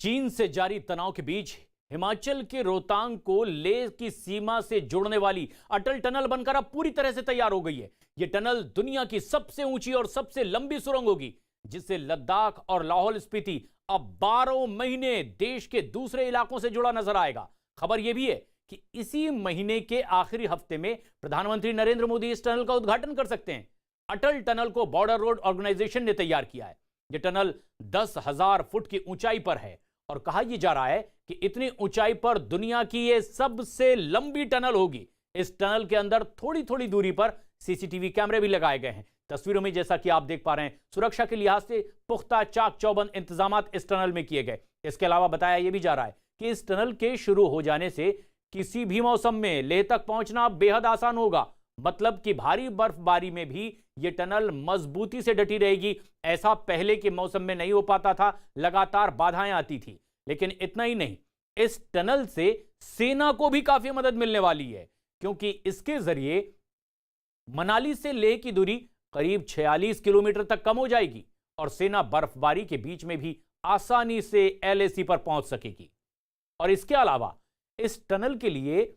चीन से जारी तनाव के बीच हिमाचल के रोहतांग को लेह की सीमा से जोड़ने वाली अटल टनल बनकर अब पूरी तरह से तैयार हो गई है। यह टनल दुनिया की सबसे ऊंची और सबसे लंबी सुरंग होगी, जिससे लद्दाख और लाहौल स्पीति अब 12 महीने देश के दूसरे इलाकों से जुड़ा नजर आएगा। खबर यह भी है कि इसी महीने के आखिरी हफ्ते में प्रधानमंत्री नरेंद्र मोदी इस टनल का उद्घाटन कर सकते हैं। अटल टनल को बॉर्डर रोड ऑर्गेनाइजेशन ने तैयार किया है। यह टनल 10,000 फुट की ऊंचाई पर है और कहा यह जा रहा है कि इतनी ऊंचाई पर दुनिया की यह सबसे लंबी टनल होगी। इस टनल के अंदर थोड़ी थोड़ी दूरी पर सीसीटीवी कैमरे भी लगाए गए हैं। तस्वीरों में जैसा कि आप देख पा रहे हैं, सुरक्षा के लिहाज से पुख्ता चाक चौबंद इंतजाम इस टनल में किए गए। इसके अलावा बताया यह भी जा रहा है कि इस टनल के शुरू हो जाने से किसी भी मौसम में लेह तक पहुंचना बेहद आसान होगा। मतलब कि भारी बर्फबारी में भी यह टनल मजबूती से डटी रहेगी। ऐसा पहले के मौसम में नहीं हो पाता था, लगातार बाधाएं आती थी। लेकिन इतना ही नहीं, इस टनल से सेना को भी काफी मदद मिलने वाली है, क्योंकि इसके जरिए मनाली से लेह की दूरी करीब 46 किलोमीटर तक कम हो जाएगी और सेना बर्फबारी के बीच में भी आसानी से LAC पर पहुंच सकेगी। और इसके अलावा इस टनल के लिए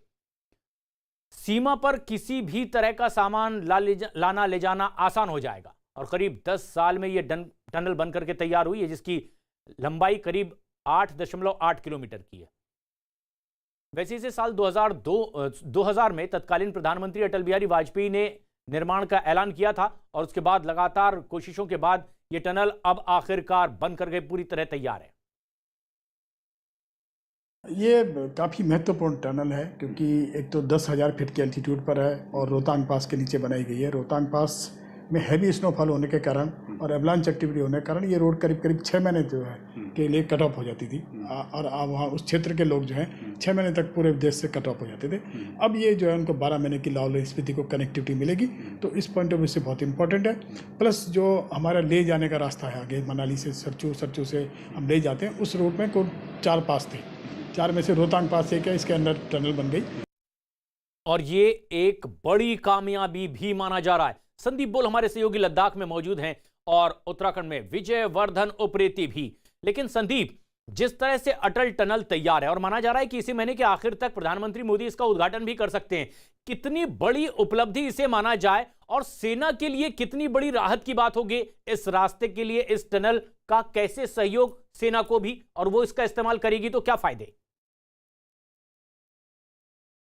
सीमा पर किसी भी तरह का सामान लाना ले जाना आसान हो जाएगा। और करीब 10 साल में यह टनल बनकर के तैयार हुई है, जिसकी लंबाई करीब 8.8 किलोमीटर की है। वैसे इसे साल 2000 में तत्कालीन प्रधानमंत्री अटल बिहारी वाजपेयी ने निर्माण का ऐलान किया था और उसके बाद लगातार कोशिशों के बाद यह टनल अब आखिरकार बनकर के पूरी तरह तैयार है। ये काफ़ी महत्वपूर्ण टनल है, क्योंकि एक तो 10,000 फीट के एल्टीट्यूड पर है और रोहतांग पास के नीचे बनाई गई है। रोहतांग पास में हैवी स्नोफॉल होने के कारण और एवलांच एक्टिविटी होने के कारण ये रोड करीब 6 महीने जो है के लिए कट ऑफ हो जाती थी। और वहाँ उस क्षेत्र के लोग जो हैं 6 महीने तक पूरे देश से कट ऑफ हो जाते थे। अब ये जो है उनको 12 महीने की लाहौल स्पीति को कनेक्टिविटी मिलेगी, तो इस पॉइंट ऑफ व्यू से बहुत इंपॉर्टेंट है। प्लस जो हमारा ले जाने का रास्ता है आगे मनाली से सरचू से हम ले जाते हैं, उस रूट में कुल 4 पास थे। 4 में से रोहतांग पास एक है, इसके अंदर टनल बन गई और ये एक बड़ी कामयाबी भी माना जा रहा है। संदीप बोल हमारे सहयोगी लद्दाख में मौजूद हैं और उत्तराखंड में विजय वर्धन उप्रेती भी। लेकिन संदीप, जिस तरह से अटल टनल तैयार है और माना जा रहा है कि इसी महीने के आखिर तक प्रधानमंत्री मोदी इसका उद्घाटन भी कर सकते हैं, कितनी बड़ी उपलब्धि इसे माना जाए और सेना के लिए कितनी बड़ी राहत की बात होगी इस रास्ते के लिए। इस टनल का कैसे सहयोग सेना को भी, और वो इसका इस्तेमाल करेगी तो क्या फायदे?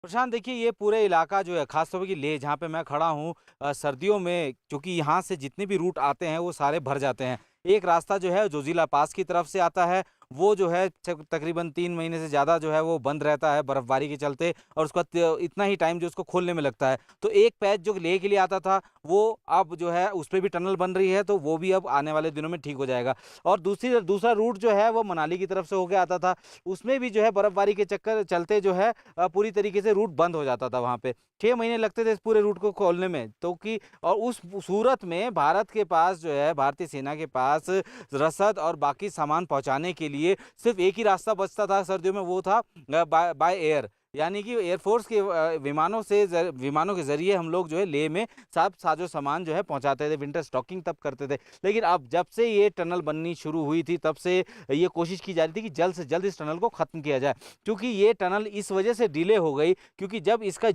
प्रशांत, देखिए ये पूरे इलाका जो है, खासतौर पर कि लेह जहाँ पे मैं खड़ा हूँ, सर्दियों में क्योंकि यहाँ से जितने भी रूट आते हैं वो सारे भर जाते हैं। एक रास्ता जो है जोजिला पास की तरफ से आता है, वो जो है तकरीबन 3 महीने से ज़्यादा जो है वो बंद रहता है बर्फबारी के चलते, और उसका इतना ही टाइम जो उसको खोलने में लगता है। तो एक पैच जो लेह के लिए आता था वो अब जो है उस पर भी टनल बन रही है, तो वो भी अब आने वाले दिनों में ठीक हो जाएगा। और दूसरा रूट जो है वो मनाली की तरफ से होके आता था, उसमें भी जो है बर्फबारी के चक्कर चलते जो है पूरी तरीके से रूट बंद हो जाता था। वहाँ पे 6 महीने लगते थे इस पूरे रूट को खोलने में। तो कि और उस सूरत में भारत के पास जो है, भारतीय सेना के पास रसद और बाकी सामान पहुंचाने के लिए सिर्फ एक ही रास्ता बचता था सर्दियों में, वो था बाय एयर। यानी कि एयरफोर्स के विमानों के जरिए हम लोग जो है लेह में सब साजो सामान जो है पहुंचाते थे, विंटर स्टॉकिंग तब करते थे। लेकिन अब जब से ये टनल बननी शुरू हुई थी तब से ये कोशिश की जा रही थी कि जल्द से जल्द इस टनल को ख़त्म किया जाए, क्योंकि ये टनल इस वजह से डिले हो गई क्योंकि जब इसका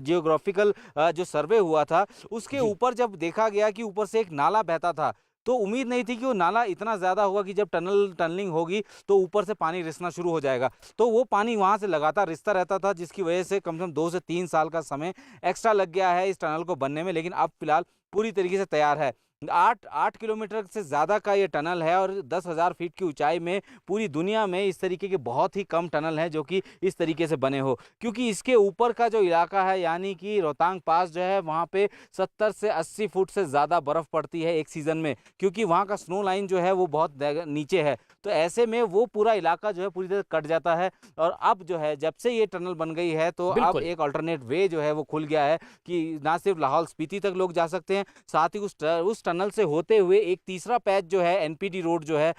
जियोग्राफिकल जो सर्वे हुआ था उसके ऊपर जब देखा गया कि ऊपर से एक नाला बहता था, तो उम्मीद नहीं थी कि वो नाला इतना ज़्यादा होगा कि जब टनलिंग होगी तो ऊपर से पानी रिसना शुरू हो जाएगा। तो वो पानी वहाँ से लगातार रिसता रहता था, जिसकी वजह से कम से कम 2 से 3 साल का समय एक्स्ट्रा लग गया है इस टनल को बनने में। लेकिन अब फिलहाल पूरी तरीके से तैयार है। 8 किलोमीटर से ज़्यादा का ये टनल है और 10,000 फीट की ऊंचाई में पूरी दुनिया में इस तरीके के बहुत ही कम टनल हैं जो कि इस तरीके से बने हो, क्योंकि इसके ऊपर का जो इलाका है यानी कि रोहतांग पास जो है वहाँ पे 70 से 80 फुट से ज़्यादा बर्फ़ पड़ती है एक सीज़न में, क्योंकि वहाँ का स्नो लाइन जो है वो बहुत नीचे है। तो ऐसे में वो पूरा इलाका जो है पूरी तरह कट जाता है। और अब जो है जब से ये टनल बन गई है तो अब एक अल्टरनेट वे जो है वो खुल गया है कि ना सिर्फ लाहौल स्पीति तक लोग जा सकते हैं, साथ ही उस टनल से होते हुए एक तीसरा पैच जो है NPT रोड जो है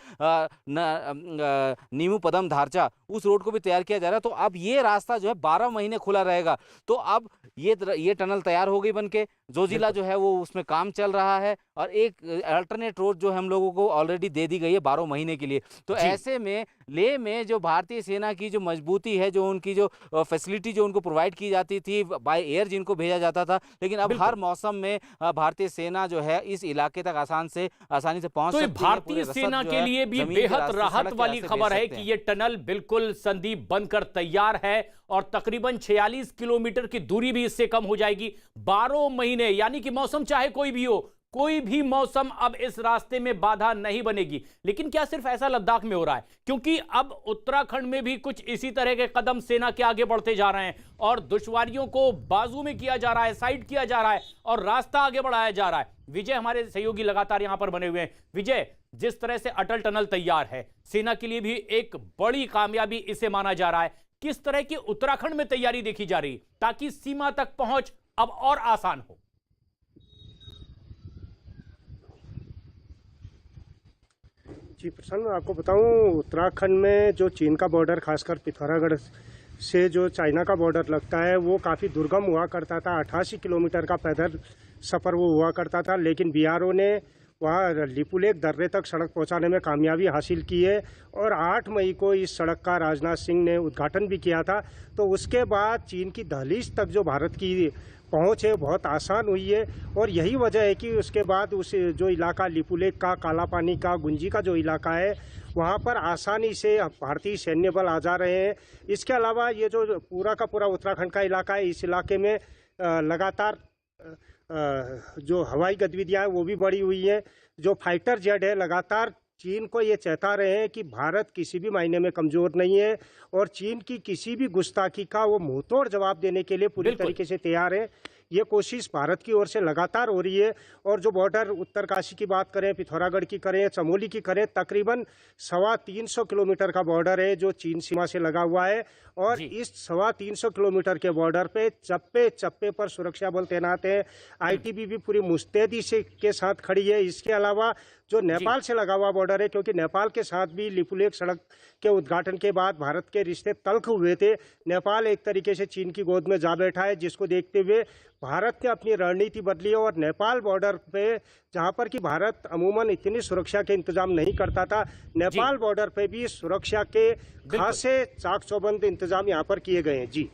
नीमू पदम धारचा, उस रोड को भी तैयार किया जा रहा है। तो अब ये रास्ता जो है 12 महीने खुला रहेगा। तो अब ये टनल तैयार हो गई बनके, जोजिला जो है वो उसमें काम चल रहा है और एक अल्टरनेट रोड जो हम लोगों को ऑलरेडी दे दी गई है 12 महीने के लिए। तो ऐसे में लेह में जो भारतीय सेना की जो मजबूती है, जो उनकी जो फैसिलिटी जो उनको प्रोवाइड की जाती थी बाय एयर जिनको भेजा जाता था, लेकिन अब हर मौसम में भारतीय सेना जो है इस इलाके तक आसानी से पहुंच तो ये सकती है। भारतीय सेना के लिए भी बेहद राहत वाली खबर है कि ये टनल बिल्कुल संदीप बनकर तैयार है और तकरीबन 46 किलोमीटर की दूरी भी इससे कम हो जाएगी। 12 महीने यानी कि मौसम चाहे कोई भी हो, कोई भी मौसम अब इस रास्ते में बाधा नहीं बनेगी। लेकिन क्या सिर्फ ऐसा लद्दाख में हो रहा है? क्योंकि अब उत्तराखंड में भी कुछ इसी तरह के कदम सेना के आगे बढ़ते जा रहे हैं और दुश्वारियों को बाजू में किया जा रहा है, साइड किया जा रहा है और रास्ता आगे बढ़ाया जा रहा है। विजय हमारे सहयोगी लगातार यहां पर बने हुए हैं। विजय, जिस तरह से अटल टनल तैयार है, सेना के लिए भी एक बड़ी कामयाबी इसे माना जा रहा है। किस तरह की उत्तराखंड में तैयारी देखी जा रही ताकि सीमा तक पहुंच अब और आसान हो? जी प्रसन्न, मैं आपको बताऊं, उत्तराखंड में जो चीन का बॉर्डर, खासकर पिथौरागढ़ से जो चाइना का बॉर्डर लगता है, वो काफ़ी दुर्गम हुआ करता था। 88 किलोमीटर का पैदल सफ़र वो हुआ करता था, लेकिन बीआरओ ने वहाँ लिपुलेख दर्रे तक सड़क पहुँचाने में कामयाबी हासिल की है और 8 मई को इस सड़क का राजनाथ सिंह ने उद्घाटन भी किया था। तो उसके बाद चीन की दहलीज तक जो भारत की पहुँच है बहुत आसान हुई है और यही वजह है कि उसके बाद उस जो इलाका लिपुलेख का, काला पानी का, गुंजी का जो इलाका है, वहाँ पर आसानी से भारतीय सैन्य बल आ जा रहे हैं। इसके अलावा ये जो पूरा का पूरा उत्तराखंड का इलाका है, इस इलाके में लगातार जो हवाई गतिविधियाँ हैं वो भी बढ़ी हुई है। जो फाइटर जेट है, लगातार चीन को ये चेता रहे हैं कि भारत किसी भी मायने में कमज़ोर नहीं है और चीन की किसी भी गुस्ताखी का वो मुंहतोड़ जवाब देने के लिए पूरी तरीके से तैयार है। ये कोशिश भारत की ओर से लगातार हो रही है। और जो बॉर्डर उत्तरकाशी की बात करें, पिथौरागढ़ की करें, चमोली की करें, तकरीबन 325 किलोमीटर का बॉर्डर है जो चीन सीमा से लगा हुआ है और इस 325 किलोमीटर के बॉर्डर पे चप्पे चप्पे पर सुरक्षा बल तैनात है। आईटीबीपी पूरी मुस्तैदी से के साथ खड़ी है। इसके अलावा जो नेपाल से लगा हुआ बॉर्डर है, क्योंकि नेपाल के साथ भी लिपुलेख सड़क के उद्घाटन के बाद भारत के रिश्ते तल्ख हुए थे, नेपाल एक तरीके से चीन की गोद में जा बैठा है, जिसको देखते हुए भारत ने अपनी रणनीति बदली है और नेपाल बॉर्डर पे, जहां पर कि भारत अमूमन इतनी सुरक्षा के इंतजाम नहीं करता था, नेपाल बॉर्डर पे भी सुरक्षा के खासे चाक चौबंद इंतजाम यहां पर किए गए हैं। जी,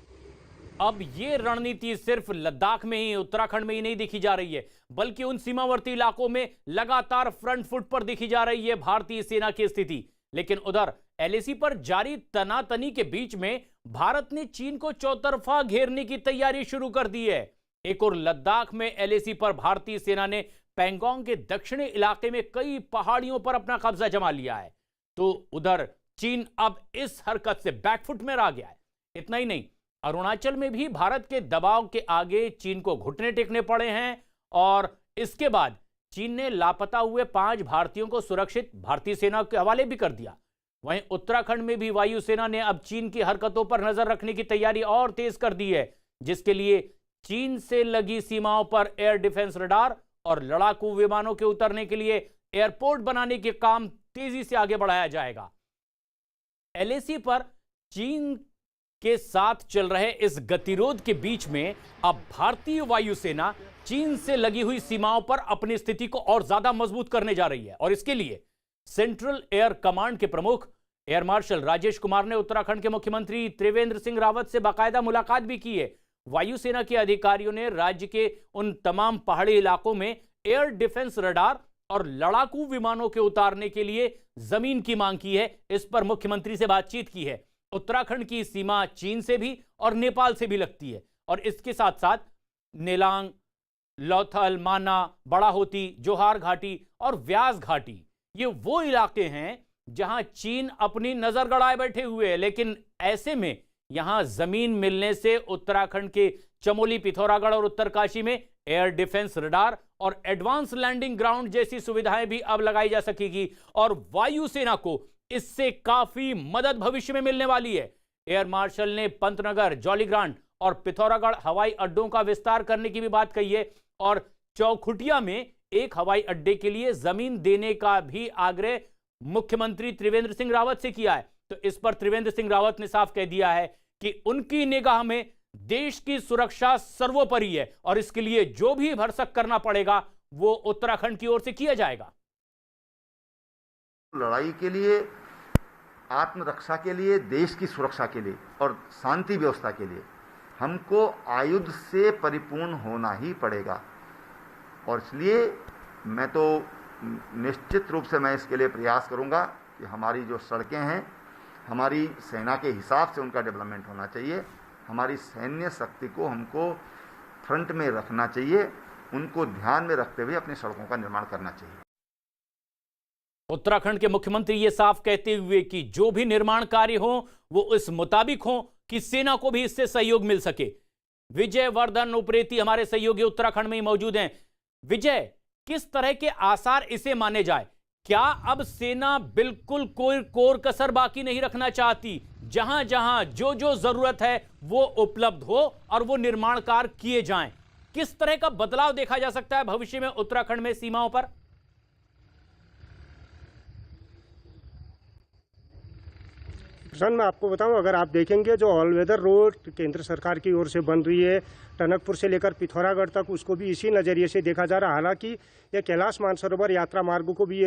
अब ये रणनीति सिर्फ लद्दाख में ही, उत्तराखंड में ही नहीं देखी जा रही है, बल्कि उन सीमावर्ती इलाकों में लगातार फ्रंट फुट पर देखी जा रही है भारतीय सेना की स्थिति। लेकिन उधर एलएसी पर जारी तनातनी के बीच में भारत ने चीन को चौतरफा घेरने की तैयारी शुरू कर दी है। एक और लद्दाख में एलएसी पर भारतीय सेना ने पैंगोंग के दक्षिणी इलाके में कई पहाड़ियों पर अपना कब्जा जमा लिया है। तो उधर चीन अब इस हरकत से बैकफुट में आ गया है। इतना ही नहीं, अरुणाचल में भी भारत के दबाव के आगे चीन को घुटने टेकने पड़े हैं और इसके बाद चीन ने लापता हुए 5 भारतीयों को सुरक्षित भारतीय सेना के हवाले भी कर दिया। वहीं उत्तराखंड में भी वायुसेना ने अब चीन की हरकतों पर नजर रखने की तैयारी और तेज कर दी है, जिसके लिए चीन से लगी सीमाओं पर एयर डिफेंस रडार और लड़ाकू विमानों के उतरने के लिए एयरपोर्ट बनाने के काम तेजी से आगे बढ़ाया जाएगा। एलएसी पर चीन के साथ चल रहे इस गतिरोध के बीच में अब भारतीय वायुसेना चीन से लगी हुई सीमाओं पर अपनी स्थिति को और ज्यादा मजबूत करने जा रही है और इसके लिए सेंट्रल एयर कमांड के प्रमुख एयर मार्शल राजेश कुमार ने उत्तराखंड के मुख्यमंत्री त्रिवेंद्र सिंह रावत से बाकायदा मुलाकात भी की है। वायुसेना के अधिकारियों ने राज्य के उन तमाम पहाड़ी इलाकों में एयर डिफेंस रडार और लड़ाकू विमानों के उतारने के लिए जमीन की मांग की है। इस पर मुख्यमंत्री से बातचीत की है। उत्तराखंड की सीमा चीन से भी और नेपाल से भी लगती है और इसके साथ साथ नेलांग, लौथल, माना, बड़ा होती, जोहार घाटी और व्यास घाटी, ये वो इलाके हैं जहां चीन अपनी नजर गड़ाए बैठे हुए हैं। लेकिन ऐसे में यहां जमीन मिलने से उत्तराखंड के चमोली, पिथौरागढ़ और उत्तरकाशी में एयर डिफेंस रडार और एडवांस लैंडिंग ग्राउंड जैसी सुविधाएं भी अब लगाई जा सकेगी और वायुसेना को इससे काफी मदद भविष्य में मिलने वाली है। एयर मार्शल ने पंतनगर, जौलीग्रांट और पिथौरागढ़ हवाई अड्डों का विस्तार करने की भी बात कही है और चौखुटिया में एक हवाई अड्डे के लिए जमीन देने का भी आग्रह मुख्यमंत्री त्रिवेंद्र सिंह रावत से किया है। तो इस पर त्रिवेंद्र सिंह रावत ने साफ कह दिया है कि उनकी निगाह में देश की सुरक्षा सर्वोपरि है और इसके लिए जो भी भरसक करना पड़ेगा वो उत्तराखंड की ओर से किया जाएगा। लड़ाई के लिए, आत्मरक्षा के लिए, देश की सुरक्षा के लिए और शांति व्यवस्था के लिए हमको आयुध से परिपूर्ण होना ही पड़ेगा। और इसलिए मैं तो निश्चित रूप से मैं इसके लिए प्रयास करूंगा कि हमारी जो सड़कें हैं, हमारी सेना के हिसाब से उनका डेवलपमेंट होना चाहिए। हमारी सैन्य शक्ति को हमको फ्रंट में रखना चाहिए, उनको ध्यान में रखते हुए अपनी सड़कों का निर्माण करना चाहिए। उत्तराखंड के मुख्यमंत्री ये साफ कहते हुए कि जो भी निर्माण कार्य हो वो इस मुताबिक हो कि सेना को भी इससे सहयोग मिल सके। विजय वर्धन उप्रेती हमारे सहयोगी उत्तराखंड में ही मौजूद हैं। विजय, किस तरह के आसार इसे माने जाए? क्या अब सेना बिल्कुल कोई कोर कसर बाकी नहीं रखना चाहती? जहां जहां जो जो जरूरत है वो उपलब्ध हो और वो निर्माण कार्य किए जाएं। किस तरह का बदलाव देखा जा सकता है भविष्य में उत्तराखंड में सीमाओं पर? प्रशांत, मैं आपको बताऊं, अगर आप देखेंगे जो ऑल वेदर रोड केंद्र सरकार की ओर से बन रही है टनकपुर से लेकर पिथौरागढ़ तक, उसको भी इसी नज़रिए से देखा जा रहा है। हालांकि ये कैलाश मानसरोवर यात्रा मार्ग को भी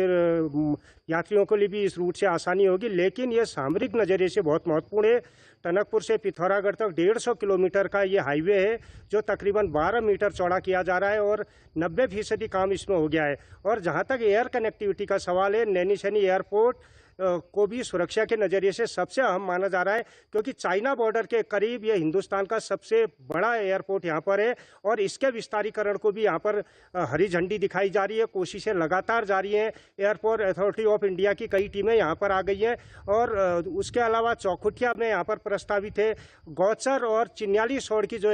यात्रियों के लिए भी इस रूट से आसानी होगी, लेकिन ये सामरिक नज़रिए से बहुत महत्वपूर्ण है। टनकपुर से पिथौरागढ़ तक 150 किलोमीटर का ये हाईवे है जो तकरीबन 12 मीटर चौड़ा किया जा रहा है और 90% काम इसमें हो गया है। और जहाँ तक एयर कनेक्टिविटी का सवाल है, नैनीसैनी एयरपोर्ट को भी सुरक्षा के नज़रिए से सबसे अहम माना जा रहा है, क्योंकि चाइना बॉर्डर के करीब ये हिंदुस्तान का सबसे बड़ा एयरपोर्ट यहाँ पर है और इसके विस्तारीकरण को भी यहाँ पर हरी झंडी दिखाई जा रही है। कोशिशें लगातार जारी हैं। एयरपोर्ट अथॉरिटी ऑफ इंडिया की कई टीमें यहाँ पर आ गई हैं और उसके अलावा चौखुटिया में यहाँ पर प्रस्तावित है। गौचर और चिन्याली सोड़ की जो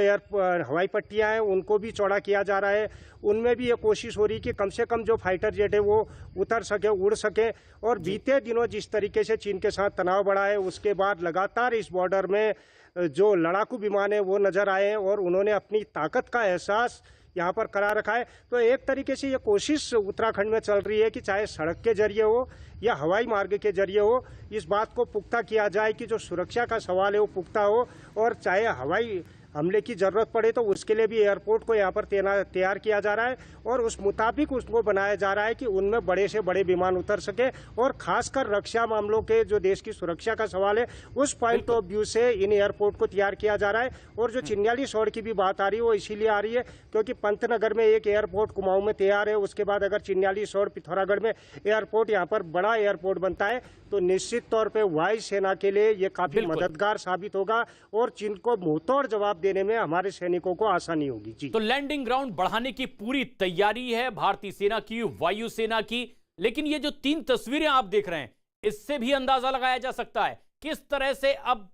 हवाई पट्टियाँ हैं उनको भी चौड़ा किया जा रहा है। उनमें भी ये कोशिश हो रही है कि कम से कम जो फाइटर जेट है वो उतर सके, उड़ सके। और बीते दिनों जिस तरीके से चीन के साथ तनाव बढ़ा है, उसके बाद लगातार इस बॉर्डर में जो लड़ाकू विमान है वो नजर आए हैं और उन्होंने अपनी ताकत का एहसास यहाँ पर करा रखा है। तो एक तरीके से ये कोशिश उत्तराखंड में चल रही है कि चाहे सड़क के जरिए हो या हवाई मार्ग के जरिए हो, इस बात को पुख्ता किया जाए कि जो सुरक्षा का सवाल है वो पुख्ता हो। और चाहे हवाई हमले की जरूरत पड़े तो उसके लिए भी एयरपोर्ट को यहाँ पर तैयार किया जा रहा है और उस मुताबिक उसको बनाया जा रहा है कि उनमें बड़े से बड़े विमान उतर सके। और खासकर रक्षा मामलों के जो देश की सुरक्षा का सवाल है उस पॉइंट ऑफ व्यू से इन एयरपोर्ट को तैयार किया जा रहा है। और जो चिन्याली सोड़ की भी बात आ रही है वो इसीलिए आ रही है क्योंकि पंतनगर में एक एयरपोर्ट कुमाऊं में तैयार है, उसके बाद अगर चिन्याली सोड़ पिथौरागढ़ में एयरपोर्ट यहाँ पर बड़ा एयरपोर्ट बनता है तो निश्चित तौर पर वायु सेना के लिए ये काफी मददगार साबित होगा और चीन को मुंहतोड़ जवाब देने में हमारे सैनिकों को आसानी होगी। जी, तो लैंडिंग ग्राउंड बढ़ाने की पूरी तैयारी है भारतीय सेना की, वायु सेना की। लेकिन ये जो 3 तस्वीरें आप देख रहे हैं इससे भी अंदाजा लगाया जा सकता है किस तरह से अब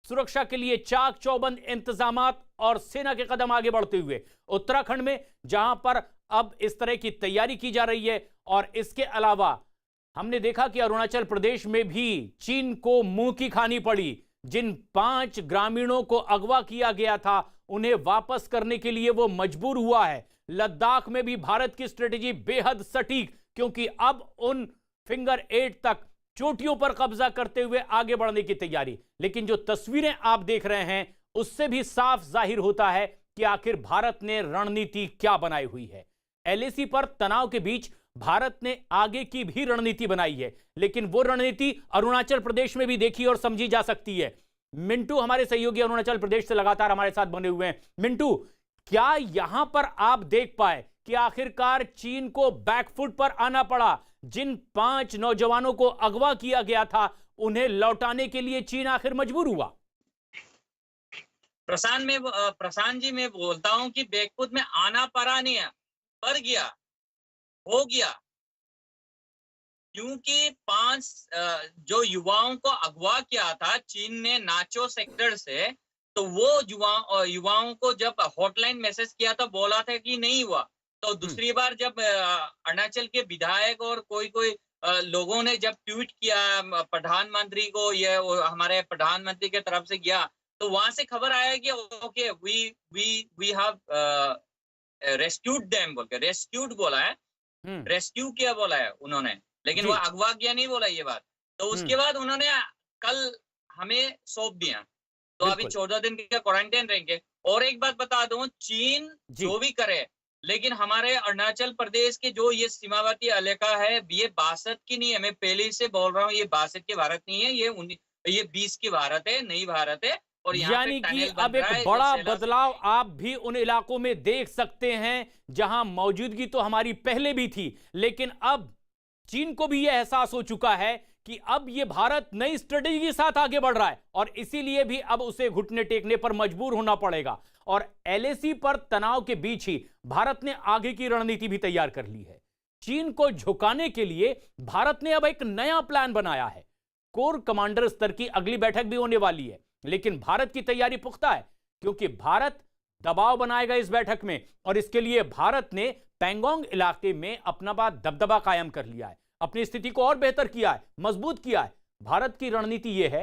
सुरक्षा के लिए चाक चौबंद इंतजामात और सेना के कदम आगे बढ़ते हुए उत्तराखंड में, जहां पर अब इस तरह की तैयारी की जा रही है। और इसके अलावा हमने देखा कि अरुणाचल प्रदेश में भी चीन को मुंह की खानी पड़ी। जिन 5 ग्रामीणों को अगवा किया गया था उन्हें वापस करने के लिए वो मजबूर हुआ है। लद्दाख में भी भारत की स्ट्रेटेजी बेहद सटीक, क्योंकि अब उन फिंगर 8 तक चोटियों पर कब्जा करते हुए आगे बढ़ने की तैयारी। लेकिन जो तस्वीरें आप देख रहे हैं उससे भी साफ जाहिर होता है कि आखिर भारत ने रणनीति क्या बनाई हुई है। LAC पर तनाव के बीच भारत ने आगे की भी रणनीति बनाई है, लेकिन वो रणनीति अरुणाचल प्रदेश में भी देखी और समझी जा सकती है। मिंटू हमारे सहयोगी अरुणाचल प्रदेश से लगातार हमारे साथ बने हुए हैं। मिंटू, क्या यहां पर आप देख पाए कि आखिरकार चीन को बैकफुट पर आना पड़ा? जिन 5 नौजवानों को अगवा किया गया था उन्हें लौटाने के लिए चीन आखिर मजबूर हुआ? प्रशांत जी, मैं बोलता हूं कि बैकफुट में आना पड़ा नहीं है, पर गया, हो गया। क्योंकि 5 जो युवाओं को अगवा किया था चीन ने नाचो सेक्टर से, तो वो युवाओं को जब हॉटलाइन मैसेज किया था बोला था कि नहीं हुआ। तो दूसरी बार जब अरुणाचल के विधायक और कोई लोगों ने जब ट्वीट किया प्रधानमंत्री को, ये हमारे प्रधानमंत्री के तरफ से गया, तो वहां से खबर आया कि okay we have rescued them, बोल के रेस्क्यूड बोला है, रेस्क्यू किया बोला है उन्होंने, लेकिन वो अगवा किया नहीं बोला ये बात। तो उसके बाद उन्होंने कल हमें सौंप दिया, तो अभी 14 दिन का क्वारंटाइन रहेंगे। और एक बात बता दूं, चीन जी। जो भी करे, लेकिन हमारे अरुणाचल प्रदेश के जो ये सीमावर्ती इलाका है, ये 62 की नहीं है, मैं पहले से बोल रहा हूँ, ये 62 की भारत नहीं है, ये 20 की भारत है, नई भारत है। और यहाँ पे यानी कि टनल बन अब एक रहा है, जो बड़ा सैलाब बदलाव आप भी उन इलाकों में देख सकते हैं जहां मौजूदगी तो हमारी पहले भी थी, लेकिन अब चीन को भी यह एहसास हो चुका है कि अब यह भारत नई स्ट्रेटेजी के साथ आगे बढ़ रहा है और इसीलिए भी अब उसे घुटने टेकने पर मजबूर होना पड़ेगा। और एलएसी पर तनाव के बीच ही भारत ने आगे की रणनीति भी तैयार कर ली है। चीन को झुकाने के लिए भारत ने अब एक नया प्लान बनाया है। कोर कमांडर स्तर की अगली बैठक भी होने वाली है, लेकिन भारत की तैयारी पुख्ता है क्योंकि भारत दबाव बनाएगा इस बैठक में और इसके लिए भारत ने पैंगोंग इलाके में अपना दबदबा कायम कर लिया है, अपनी स्थिति को और बेहतर किया है, मजबूत किया है। भारत की रणनीति यह है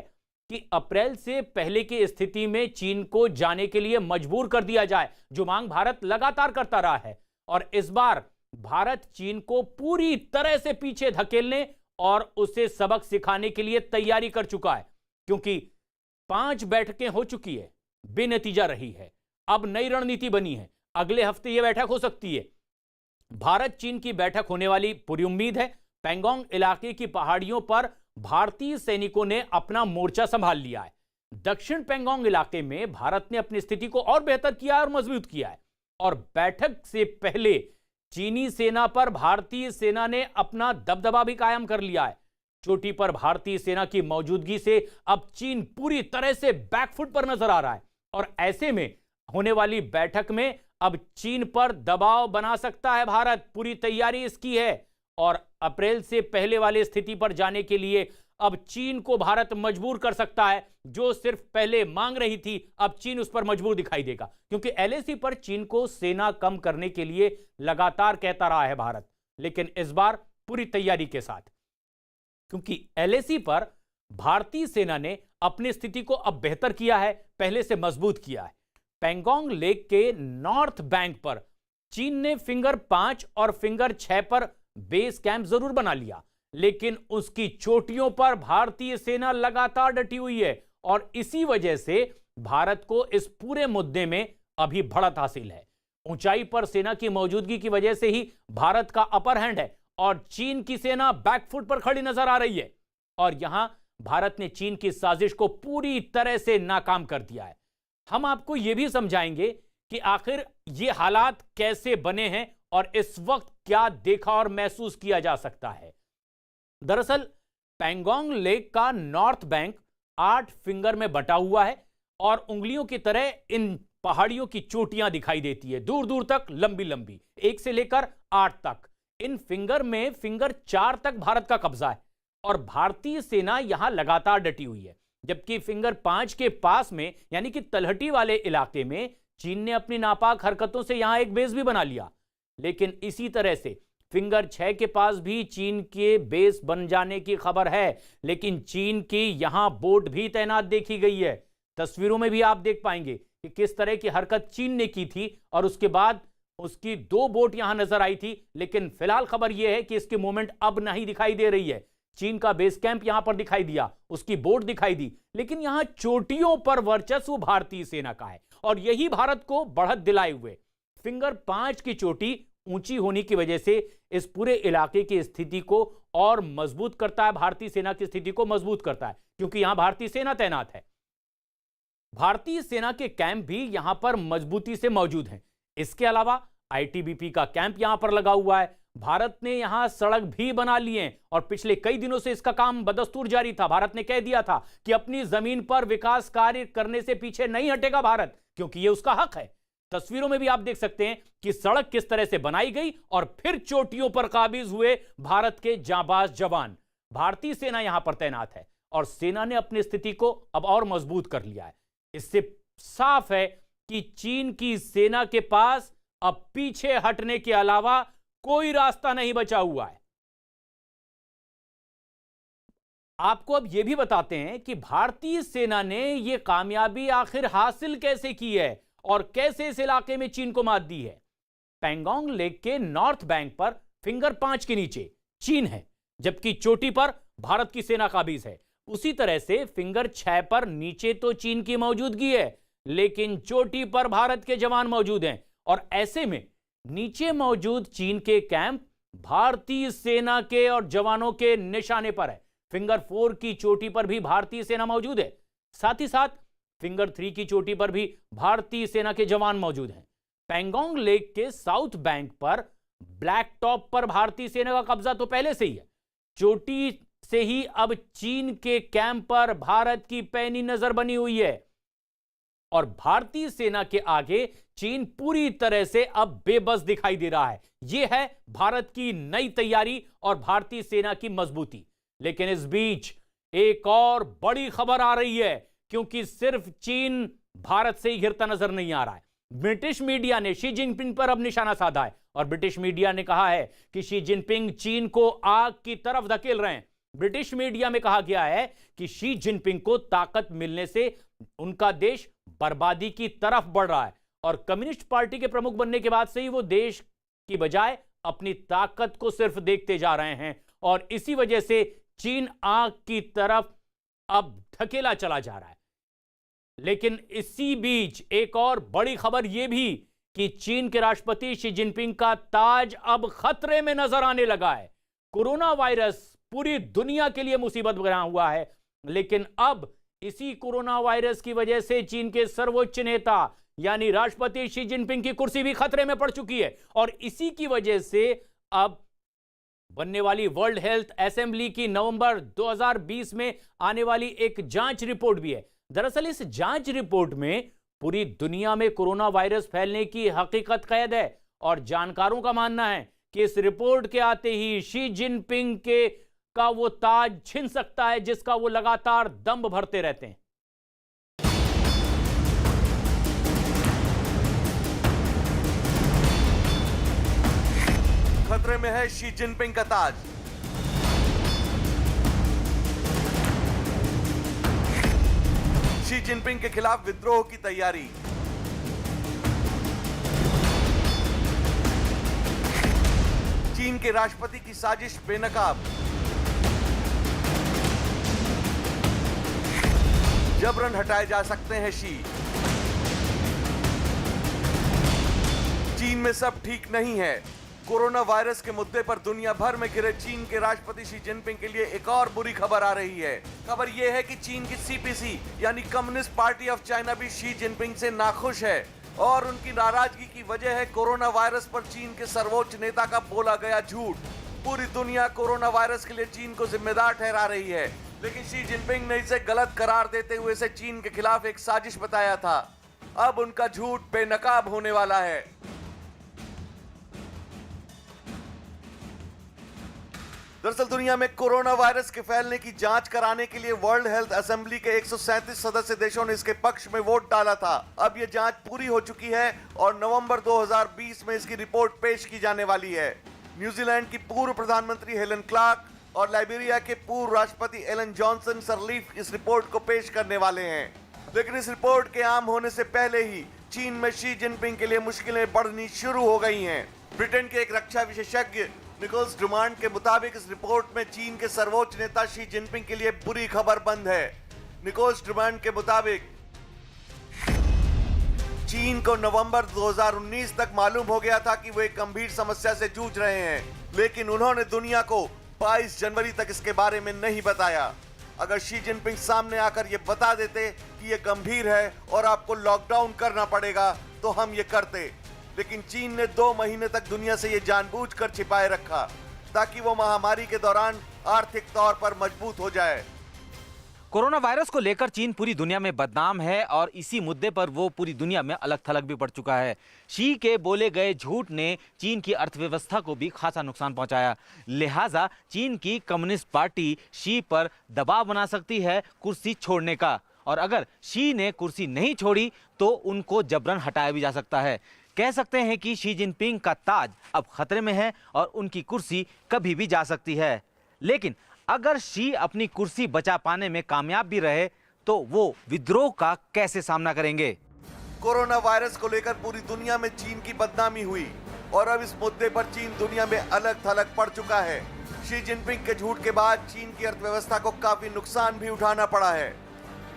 कि अप्रैल से पहले की स्थिति में चीन को जाने के लिए मजबूर कर दिया जाए, जो मांग भारत लगातार करता रहा है। और इस बार भारत चीन को पूरी तरह से पीछे धकेलने और उसे सबक सिखाने के लिए तैयारी कर चुका है, क्योंकि 5 बैठकें हो चुकी है, बेनतीजा रही है। अब नई रणनीति बनी है, अगले हफ्ते यह बैठक हो सकती है। भारत चीन की बैठक होने वाली पूरी उम्मीद है। पैंगोंग इलाके की पहाड़ियों पर भारतीय सैनिकों ने अपना मोर्चा संभाल लिया है। दक्षिण पैंगोंग इलाके में भारत ने अपनी स्थिति को और बेहतर किया है और मजबूत किया है। और बैठक से पहले चीनी सेना पर भारतीय सेना ने अपना दबदबा भी कायम कर लिया है। चोटी पर भारतीय सेना की मौजूदगी से अब चीन पूरी तरह से बैकफुट पर नजर आ रहा है और ऐसे में होने वाली बैठक में अब चीन पर दबाव बना सकता है भारत। पूरी तैयारी इसकी है और अप्रैल से पहले वाली स्थिति पर जाने के लिए अब चीन को भारत मजबूर कर सकता है। जो सिर्फ पहले मांग रही थी, अब चीन उस पर मजबूर दिखाई देगा, क्योंकि एलएसी पर चीन को सेना कम करने के लिए लगातार कहता रहा है भारत, लेकिन इस बार पूरी तैयारी के साथ, क्योंकि एलएसी पर भारतीय सेना ने अपनी स्थिति को अब बेहतर किया है, पहले से मजबूत किया है। पैंगोंग लेक के नॉर्थ बैंक पर चीन ने फिंगर 5 और फिंगर 6 पर बेस कैंप जरूर बना लिया, लेकिन उसकी चोटियों पर भारतीय सेना लगातार डटी हुई है और इसी वजह से भारत को इस पूरे मुद्दे में अभी बढ़त हासिल है। ऊंचाई पर सेना की मौजूदगी की वजह से ही भारत का अपर हैंड है और चीन की सेना बैकफुट पर खड़ी नजर आ रही है और यहां भारत ने चीन की साजिश को पूरी तरह से नाकाम कर दिया है। हम आपको यह भी समझाएंगे कि आखिर ये हालात कैसे बने हैं और इस वक्त क्या देखा और महसूस किया जा सकता है। दरअसल पैंगोंग लेक का नॉर्थ बैंक 8 फिंगर में बटा हुआ है और उंगलियों की तरह इन पहाड़ियों की चोटियां दिखाई देती है, दूर दूर तक लंबी लंबी, 1 से लेकर 8 तक। इन फिंगर में फिंगर 4 तक भारत का कब्जा है और भारतीय सेना यहां लगातार डटी हुई है, जबकि फिंगर 5 के पास में यानी कि तलहटी वाले इलाके में चीन ने अपनी नापाक हरकतों से यहां एक बेस भी बना लिया। लेकिन इसी तरह से फिंगर 6 के पास भी चीन के बेस बन जाने की खबर है, लेकिन चीन की यहां बोट भी तैनात देखी गई है। तस्वीरों में भी आप देख पाएंगे कि किस तरह की हरकत चीन ने की थी और उसके बाद उसकी 2 बोट यहां नजर आई थी, लेकिन फिलहाल खबर यह है कि इसकी मूवमेंट अब नहीं दिखाई दे रही है। चीन का बेस कैंप यहां पर दिखाई दिया, उसकी बोट दिखाई दी, लेकिन यहां चोटियों पर वर्चस्व भारतीय सेना का है और यही भारत को बढ़त दिलाए हुए फिंगर 5 की चोटी ऊंची होने की वजह से इस पूरे इलाके की स्थिति को और मजबूत करता है, भारतीय सेना की स्थिति को मजबूत करता है, क्योंकि यहां भारतीय सेना तैनात है। भारतीय सेना के कैंप भी यहां पर मजबूती से मौजूद हैं। इसके अलावा आईटीबीपी का कैंप यहां पर लगा हुआ है। भारत ने यहां सड़क भी बना ली है और पिछले कई दिनों से इसका काम बदस्तूर जारी था। भारत ने कह दिया था कि अपनी जमीन पर विकास कार्य करने से पीछे नहीं हटेगा भारत, क्योंकि यह उसका हक है। तस्वीरों में भी आप देख सकते हैं कि सड़क किस तरह से बनाई गई और फिर चोटियों पर काबिज हुए भारत के जांबाज जवान। भारतीय सेना यहां पर तैनात है और सेना ने अपनी स्थिति को अब और मजबूत कर लिया है। इससे साफ है कि चीन की सेना के पास अब पीछे हटने के अलावा कोई रास्ता नहीं बचा हुआ है। आपको अब यह भी बताते हैं कि भारतीय सेना ने यह कामयाबी आखिर हासिल कैसे की है और कैसे इस इलाके में चीन को मात दी है। पैंगोंग लेक के नॉर्थ बैंक पर फिंगर 5 के नीचे चीन है, जबकि चोटी पर भारत की सेना काबिज है। उसी तरह से फिंगर 6 पर नीचे तो चीन की मौजूदगी है, लेकिन चोटी पर भारत के जवान मौजूद हैं और ऐसे में नीचे मौजूद चीन के कैंप भारतीय सेना के और जवानों के निशाने पर है। फिंगर 4 की चोटी पर भी भारतीय सेना मौजूद है, साथ ही साथ फिंगर 3 की चोटी पर भी भारतीय सेना के जवान मौजूद हैं। पैंगोंग लेक के साउथ बैंक पर ब्लैक टॉप पर भारतीय सेना का कब्जा तो पहले से ही है। चोटी से ही अब चीन के कैंप पर भारत की पैनी नजर बनी हुई है और भारतीय सेना के आगे चीन पूरी तरह से अब बेबस दिखाई दे रहा है। यह है भारत की नई तैयारी और भारतीय सेना की मजबूती। लेकिन इस बीच एक और बड़ी खबर आ रही है, क्योंकि सिर्फ चीन भारत से ही घिरता नजर नहीं आ रहा है। ब्रिटिश मीडिया ने शी जिनपिंग पर अब निशाना साधा है और ब्रिटिश मीडिया ने कहा है कि शी जिनपिंग चीन को आग की तरफ धकेल रहे हैं। ब्रिटिश मीडिया में कहा गया है कि शी जिनपिंग को ताकत मिलने से उनका देश बर्बादी की तरफ बढ़ रहा है और कम्युनिस्ट पार्टी के प्रमुख बनने के बाद से ही वो देश की बजाय अपनी ताकत को सिर्फ देखते जा रहे हैं और इसी वजह से चीन आग की तरफ अब धकेला चला जा रहा है। लेकिन इसी बीच एक और बड़ी खबर यह भी कि चीन के राष्ट्रपति शी जिनपिंग का ताज अब खतरे में नजर आने लगा है। कोरोना वायरस पूरी दुनिया के लिए मुसीबत बना हुआ है, लेकिन अब इसी कोरोना वायरस की वजह से चीन के सर्वोच्च नेता यानी राष्ट्रपति शी जिनपिंग की कुर्सी भी खतरे में पड़ चुकी है और इसी की वजह से अब बनने वाली वर्ल्ड हेल्थ असेंबली की नवंबर 2020 में आने वाली एक जांच रिपोर्ट भी है। दरअसल इस जांच रिपोर्ट में पूरी दुनिया में कोरोना वायरस फैलने की हकीकत कैद है और जानकारों का मानना है कि इस रिपोर्ट के आते ही शी जिनपिंग का वो ताज छिन सकता है जिसका वो लगातार दम भरते रहते हैं। खतरे में है शी जिनपिंग का ताज। शी जिनपिंग के खिलाफ विद्रोह की तैयारी। चीन के राष्ट्रपति की साजिश बेनकाब। जबरन हटाए जा सकते हैं शी। चीन में सब ठीक नहीं है। कोरोना वायरस के मुद्दे पर दुनिया भर में घिरे चीन के राष्ट्रपति शी जिनपिंग के लिए एक और बुरी खबर आ रही है। खबर यह है कि चीन की सीपीसी यानी कम्युनिस्ट पार्टी ऑफ चाइना भी शी जिनपिंग से नाखुश है और उनकी नाराजगी की वजह है कोरोना वायरस पर चीन के सर्वोच्च नेता का बोला गया झूठ। पूरी दुनिया कोरोना वायरस के लिए चीन को जिम्मेदार ठहरा रही है, लेकिन शी जिनपिंग ने इसे गलत करार देते हुए इसे चीन के खिलाफ एक साजिश बताया था। अब उनका झूठ बेनकाब होने वाला है। दरअसल दुनिया में कोरोना वायरस के फैलने की जांच कराने के लिए वर्ल्ड हेल्थ असेंबली के 137 सदस्य देशों ने इसके पक्ष में वोट डाला था। अब यह जांच पूरी हो चुकी है और नवंबर 2020 में इसकी रिपोर्ट पेश की जाने वाली है। न्यूजीलैंड की पूर्व प्रधानमंत्री हेलन क्लार्क और लाइबेरिया के पूर्व राष्ट्रपति एलन जॉनसन सरलीफ इस रिपोर्ट को पेश करने वाले हैं। लेकिन इस रिपोर्ट के आम होने से पहले ही चीन में शी जिनपिंग के लिए मुश्किलें बढ़नी शुरू हो गई हैं। ब्रिटेन के एक रक्षा विशेषज्ञ निकोलस ड्रुमांड के मुताबिक इस रिपोर्ट में चीन के सर्वोच्च नेता शी जिनपिंग के लिए बुरी खबर बंद है। निकोलस ड्रुमांड के मुताबिक चीन को नवंबर 2019 तक मालूम हो गया था कि वो एक गंभीर समस्या से जूझ रहे हैं, लेकिन उन्होंने दुनिया को 22 जनवरी तक इसके बारे में नहीं बताया। अगर शी जिनपिंग सामने आकर ये बता देते कि ये गंभीर है और आपको लॉकडाउन करना पड़ेगा तो हम ये करते, लेकिन चीन ने 2 महीने तक दुनिया से ये जानबूझकर छिपाए रखा ताकि वो महामारी के दौरान आर्थिक तौर पर मजबूत हो जाए। कोरोना वायरस को लेकर चीन पूरी दुनिया में बदनाम है और इसी मुद्दे पर वो पूरी दुनिया में अलग थलग भी पड़ चुका है। शी के बोले गए झूठ ने चीन की अर्थव्यवस्था को भी खासा नुकसान पहुंचाया। लिहाजा चीन की कम्युनिस्ट पार्टी शी पर दबाव बना सकती है कुर्सी छोड़ने का, और अगर शी ने कुर्सी नहीं छोड़ी तो उनको जबरन हटाया भी जा सकता है। कह सकते हैं कि शी जिनपिंग का ताज अब खतरे में है और उनकी कुर्सी कभी भी जा सकती है। लेकिन अगर शी अपनी कुर्सी बचा पाने में कामयाब भी रहे तो वो विद्रोह का कैसे सामना करेंगे? कोरोना वायरस को लेकर पूरी दुनिया में चीन की बदनामी हुई और अब इस मुद्दे पर चीन दुनिया में अलग थलग पड़ चुका है। शी जिनपिंग के झूठ के बाद चीन की अर्थव्यवस्था को काफी नुकसान भी उठाना पड़ा है।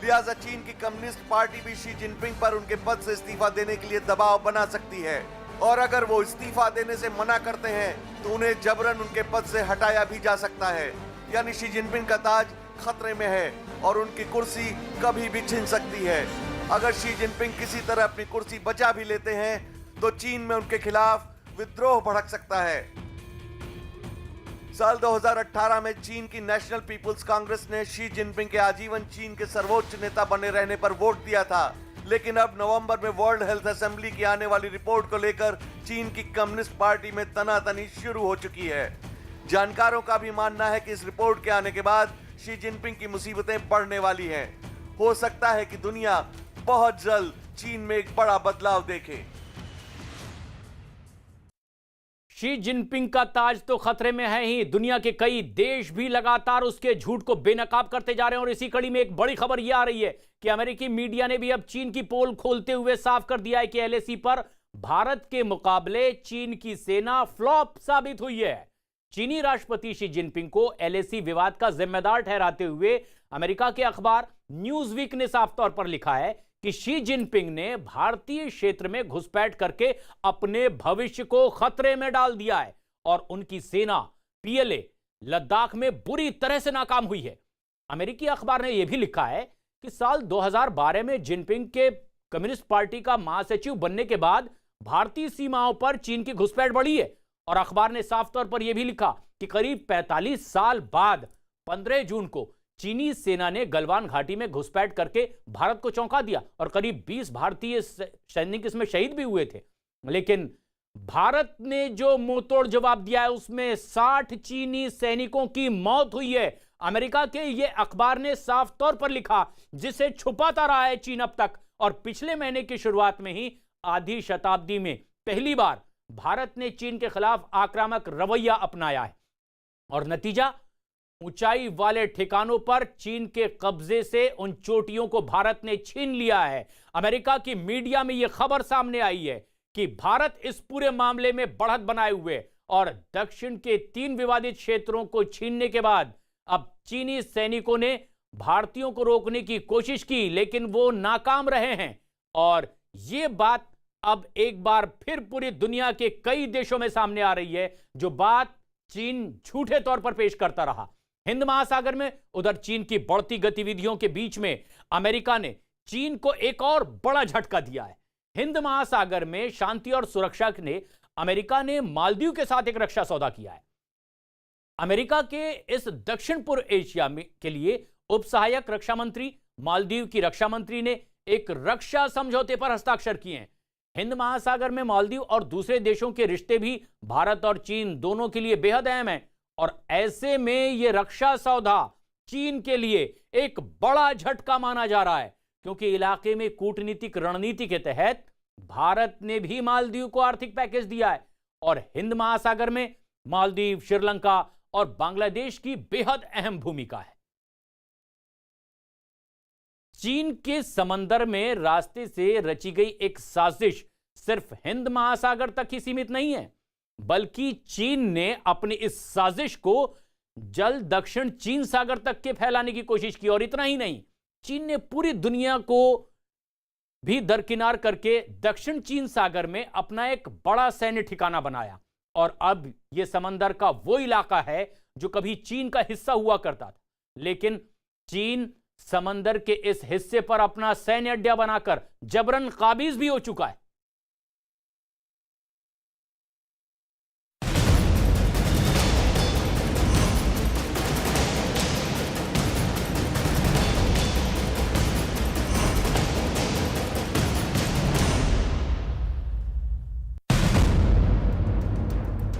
लिहाजा चीन की कम्युनिस्ट पार्टी भी शी जिनपिंग पर उनके पद से इस्तीफा देने के लिए दबाव बना सकती है, और अगर वो इस्तीफा देने से मना करते हैं तो उन्हें जबरन उनके पद से हटाया भी जा सकता है। यानी शी जिनपिंग का ताज खतरे में है और उनकी कुर्सी कभी भी छिन सकती है। अगर शी जिनपिंग किसी तरह अपनी कुर्सी बचा भी लेते हैं तो चीन में उनके खिलाफ विद्रोह भड़क सकता है। साल 2018 में चीन की नेशनल पीपुल्स कांग्रेस ने शी जिनपिंग के आजीवन चीन के सर्वोच्च नेता बने रहने पर वोट दिया था, लेकिन अब नवंबर में वर्ल्ड हेल्थ असेंबली की आने वाली रिपोर्ट को लेकर चीन की कम्युनिस्ट पार्टी में तनातनी शुरू हो चुकी है। जानकारों का भी मानना है कि इस रिपोर्ट के आने के बाद शी जिनपिंग की मुसीबतें बढ़ने वाली हैं। हो सकता है कि दुनिया बहुत जल्द चीन में एक बड़ा बदलाव देखे। शी जिनपिंग का ताज तो खतरे में है ही, दुनिया के कई देश भी लगातार उसके झूठ को बेनकाब करते जा रहे हैं। और इसी कड़ी में एक बड़ी खबर यह आ रही है कि अमेरिकी मीडिया ने भी अब चीन की पोल खोलते हुए साफ कर दिया है कि एलएसी पर भारत के मुकाबले चीन की सेना फ्लॉप साबित हुई है। चीनी राष्ट्रपति शी जिनपिंग को एलएसी विवाद का जिम्मेदार ठहराते हुए अमेरिका के अखबार न्यूज़वीक ने साफ तौर पर लिखा है कि शी जिनपिंग ने भारतीय क्षेत्र में घुसपैठ करके अपने भविष्य को खतरे में डाल दिया है और उनकी सेना पीएलए लद्दाख में बुरी तरह से नाकाम हुई है। अमेरिकी अखबार ने यह भी लिखा है कि साल 2012 में जिनपिंग के कम्युनिस्ट पार्टी का महासचिव बनने के बाद भारतीय सीमाओं पर चीन की घुसपैठ बढ़ी है। और अखबार ने साफ तौर पर यह भी लिखा कि करीब 45 साल बाद 15 जून को चीनी सेना ने गलवान घाटी में घुसपैठ करके भारत को चौंका दिया और करीब 20 भारतीय सैनिक इसमें शहीद भी हुए थे। लेकिन भारत ने जो मुंहतोड़ जवाब दिया है उसमें 60 चीनी सैनिकों की मौत हुई है। अमेरिका के ये अखबार ने साफ तौर पर लिखा, जिसे छुपाता रहा है चीन अब तक। और पिछले महीने की शुरुआत में ही आधी शताब्दी में पहली बार भारत ने चीन के खिलाफ आक्रामक रवैया अपनाया है और नतीजा ऊंचाई वाले ठिकानों पर चीन के कब्जे से उन चोटियों को भारत ने छीन लिया है। अमेरिका की मीडिया में यह खबर सामने आई है कि भारत इस पूरे मामले में बढ़त बनाए हुए और दक्षिण के 3 विवादित क्षेत्रों को छीनने के बाद अब चीनी सैनिकों ने भारतीयों को रोकने की कोशिश की, लेकिन वो नाकाम रहे हैं। और यह बात अब एक बार फिर पूरी दुनिया के कई देशों में सामने आ रही है, जो बात चीन झूठे तौर पर पेश करता रहा। हिंद महासागर में उधर चीन की बढ़ती गतिविधियों के बीच में अमेरिका ने चीन को एक और बड़ा झटका दिया है। हिंद महासागर में शांति और सुरक्षा ने अमेरिका ने मालदीव के साथ एक रक्षा सौदा किया है। अमेरिका के इस दक्षिण पूर्व एशिया में के लिए उप सहायक रक्षा मंत्री मालदीव की रक्षा मंत्री ने एक रक्षा समझौते पर हस्ताक्षर किए हैं। हिंद महासागर में मालदीव और दूसरे देशों के रिश्ते भी भारत और चीन दोनों के लिए बेहद अहम है और ऐसे में यह रक्षा सौदा चीन के लिए एक बड़ा झटका माना जा रहा है, क्योंकि इलाके में कूटनीतिक रणनीति के तहत भारत ने भी मालदीव को आर्थिक पैकेज दिया है और हिंद महासागर में मालदीव, श्रीलंका और बांग्लादेश की बेहद अहम भूमिका है। चीन के समंदर में रास्ते से रची गई एक साजिश सिर्फ हिंद महासागर तक ही सीमित नहीं है, बल्कि चीन ने अपनी इस साजिश को जल दक्षिण चीन सागर तक के फैलाने की कोशिश की। और इतना ही नहीं, चीन ने पूरी दुनिया को भी दरकिनार करके दक्षिण चीन सागर में अपना एक बड़ा सैन्य ठिकाना बनाया और अब यह समंदर का वो इलाका है जो कभी चीन का हिस्सा हुआ करता था, लेकिन चीन समंदर के इस हिस्से पर अपना सैन्य अड्डा बनाकर जबरन काबिज भी हो चुका है।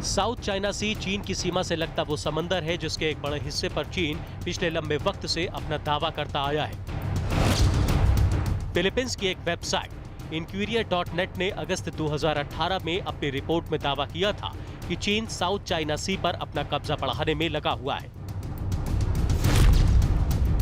साउथ चाइना सी चीन की सीमा से लगता वो समंदर है जिसके एक बड़े हिस्से पर चीन पिछले लंबे वक्त से अपना दावा करता आया है। फिलीपींस की एक वेबसाइट इंक्वायरी.net ने अगस्त 2018 में अपनी रिपोर्ट में दावा किया था कि चीन साउथ चाइना सी पर अपना कब्जा बढ़ाने में लगा हुआ है।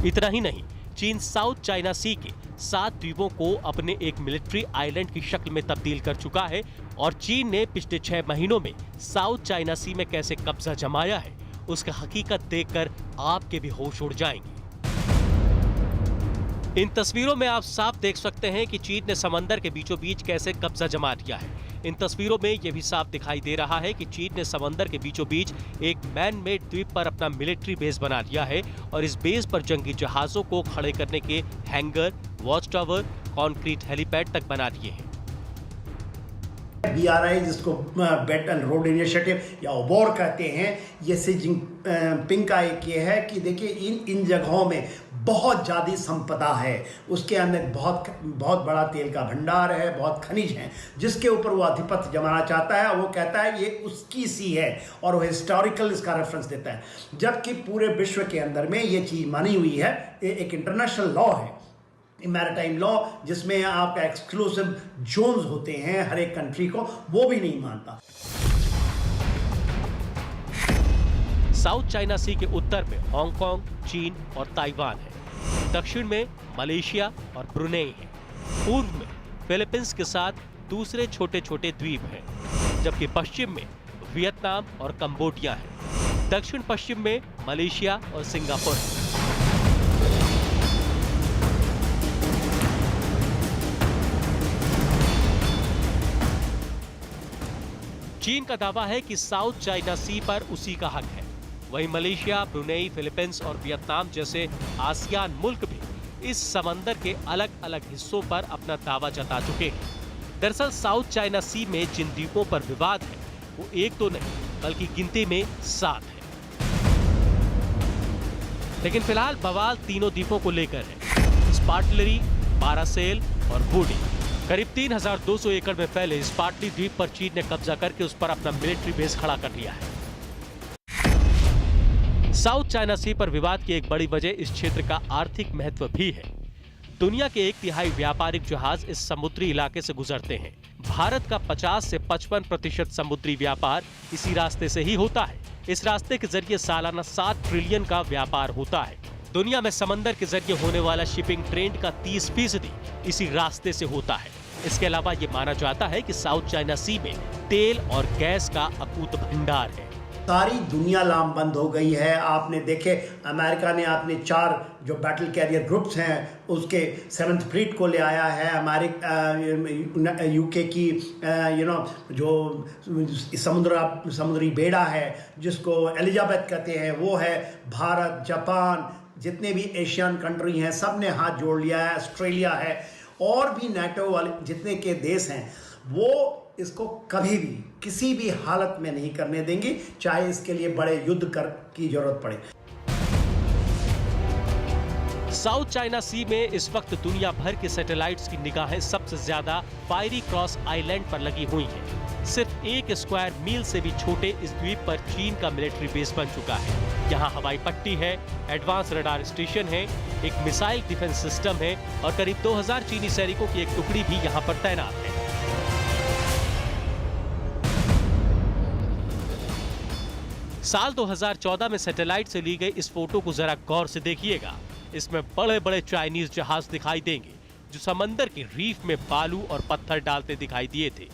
इतना ही नहीं, चीन साउथ चाइना सी के 7 द्वीपों को अपने एक मिलिट्री आइलैंड की शक्ल में तब्दील कर चुका है और चीन ने पिछले 6 महीनों में साउथ चाइना सी में कैसे कब्जा जमाया है उसकी हकीकत देखकर आपके भी होश उड़ जाएंगे। इन तस्वीरों में आप साफ देख सकते हैं कि चीन ने समंदर के बीचों बीच कैसे कब्जा जमा लिया है। इन तस्वीरों में यह भी साफ दिखाई दे रहा है कि चीन ने समंदर के बीचों बीच एक मैन मेड द्वीप पर अपना मिलिट्री बेस बना लिया है और इस बेस पर जंगी जहाजों को खड़े करने के hanger, watch tower, concrete helipad तक बना दिए हैं। BRI जिसको बेल्ट एंड रोड इनिशिएटिव या ओबोर कहते हैं, ये सी जिनपिंग का एक ये है कि देखिए इन जगहों में बहुत ज़्यादा संपदा है, उसके अंदर बहुत बड़ा तेल का भंडार है, बहुत खनिज हैं, जिसके ऊपर वो आधिपत्य जमाना चाहता है। वो कहता है ये उसकी सी है और वो हिस्टोरिकल इसका रेफरेंस देता है, जबकि पूरे विश्व के अंदर में ये चीज़ मानी हुई है। एक इंटरनेशनल लॉ है, मैरिटाइम लॉ, जिसमें आपका एक्सक्लूसिव जोन्स होते हैं हर एक कंट्री को, वो भी नहीं मानता। साउथ चाइना सी के उत्तर में हांगकांग, चीन और ताइवान है। दक्षिण में मलेशिया और ब्रुनेई है। पूर्व में फिलीपींस के साथ दूसरे छोटे छोटे द्वीप हैं, जबकि पश्चिम में वियतनाम और कंबोडिया है। दक्षिण पश्चिम में मलेशिया और सिंगापुर है। चीन का दावा है कि साउथ चाइना सी पर उसी का हक है। वहीं मलेशिया, ब्रुनेई, फिलीपींस और वियतनाम जैसे आसियान मुल्क भी इस समंदर के अलग अलग हिस्सों पर अपना दावा जता चुके हैं। दरअसल साउथ चाइना सी में जिन द्वीपों पर विवाद है वो एक तो नहीं बल्कि गिनती में 7 है। लेकिन फिलहाल बवाल तीनों द्वीपों को लेकर है, स्पार्टलरी, पारासेल और वुडी। करीब 3200 एकड़ में फैले स्पार्टली द्वीप पर चीन ने कब्जा करके उस पर अपना मिलिट्री बेस खड़ा कर लिया है। साउथ चाइना सी पर विवाद की एक बड़ी वजह इस क्षेत्र का आर्थिक महत्व भी है। दुनिया के 1/3 व्यापारिक जहाज इस समुद्री इलाके से गुजरते हैं। भारत का 50 से 55% समुद्री व्यापार इसी रास्ते से ही होता है। इस रास्ते के जरिए सालाना 7 ट्रिलियन का व्यापार होता है। दुनिया में समंदर के जरिए होने वाला शिपिंग ट्रेंड का 30% इसी रास्ते से होता है। इसके अलावा ये माना जाता है कि साउथ चाइना सी में तेल और गैस का अकूत भंडार है। सारी दुनिया लामबंद हो गई है। आपने देखे अमेरिका ने अपने 4 जो बैटल कैरियर ग्रुप्स हैं उसके 7th फ्लीट को ले आया है। अमेरिका यूके की जो समुद्री बेड़ा है जिसको एलिजाबेथ कहते हैं, वो है। भारत, जापान, जितने भी एशियन कंट्री हैं सब ने हाथ जोड़ लिया है। ऑस्ट्रेलिया है और भी नाटो वाले जितने के देश हैं वो इसको कभी भी किसी भी हालत में नहीं करने देंगे, चाहे इसके लिए बड़े युद्ध की जरूरत पड़े। साउथ चाइना सी में इस वक्त दुनिया भर के सैटेलाइट्स की निगाहें सबसे ज्यादा फायरी क्रॉस आइलैंड पर लगी हुई हैं। सिर्फ 1 स्क्वायर मील से भी छोटे इस द्वीप पर चीन का मिलिट्री बेस बन चुका है। यहाँ हवाई पट्टी है, एडवांस रडार स्टेशन है, एक मिसाइल डिफेंस सिस्टम है और करीब 2000 चीनी सैनिकों की एक टुकड़ी भी यहाँ पर तैनात है। साल 2014 में सैटेलाइट से ली गई इस फोटो को जरा गौर से देखिएगा। इसमें बड़े बड़े चाइनीज जहाज दिखाई देंगे जो समंदर के रीफ में बालू और पत्थर डालते दिखाई दिए थे।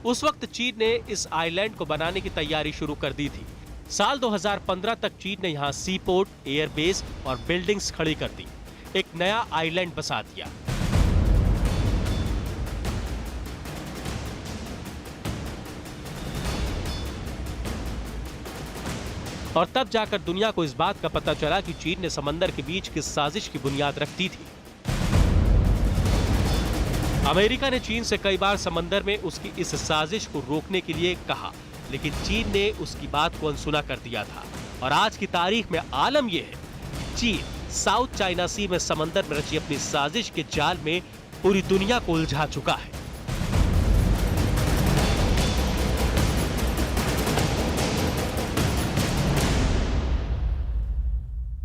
उस वक्त चीन ने इस आइलैंड को बनाने की तैयारी शुरू कर दी थी। साल 2015 तक चीन ने यहाँ सी पोर्ट, एयरबेस और बिल्डिंग्स खड़ी कर दी, एक नया आइलैंड बसा दिया। और तब जाकर दुनिया को इस बात का पता चला कि चीन ने समंदर के बीच किस साजिश की बुनियाद रख दी थी। अमेरिका ने चीन से कई बार समंदर में उसकी इस साजिश को रोकने के लिए कहा, लेकिन चीन ने उसकी बात को अनसुना कर दिया था। और आज की तारीख में आलम यह है, चीन साउथ चाइना सी में समंदर में रची अपनी साजिश के जाल में पूरी दुनिया को उलझा चुका है।